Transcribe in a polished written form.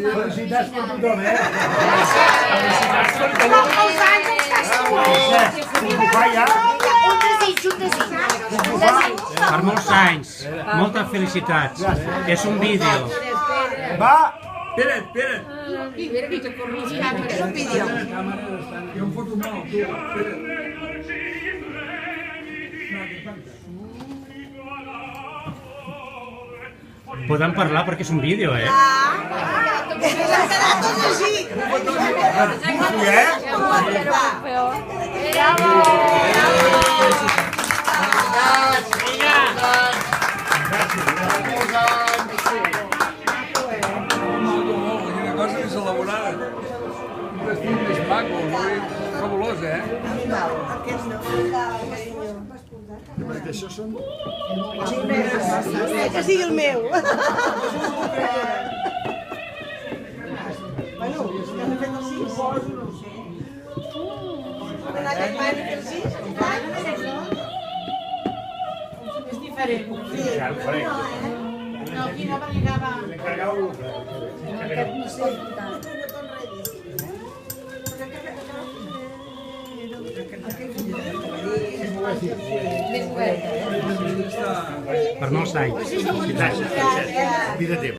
Felicitats per tothom, Els anys els fas tu! Un desig, un desig. Per molts anys, moltes felicitats. És un vídeo. Va! Espera't, espera't. És un vídeo. Jo em foto mal, tu. Espera't. Podem parlar perquè és un vídeo, eh? S'han quedat tots així. Una cosa més elaborada. Un vestit més maco, fabulós, eh? Això són... Que sigui el meu. Bueno, ja m'he fet el 6. En aquest any he fet el 6. És diferent. No, aquí no, perquè acaba... Aquest no sé. Per molts anys. Vida teva.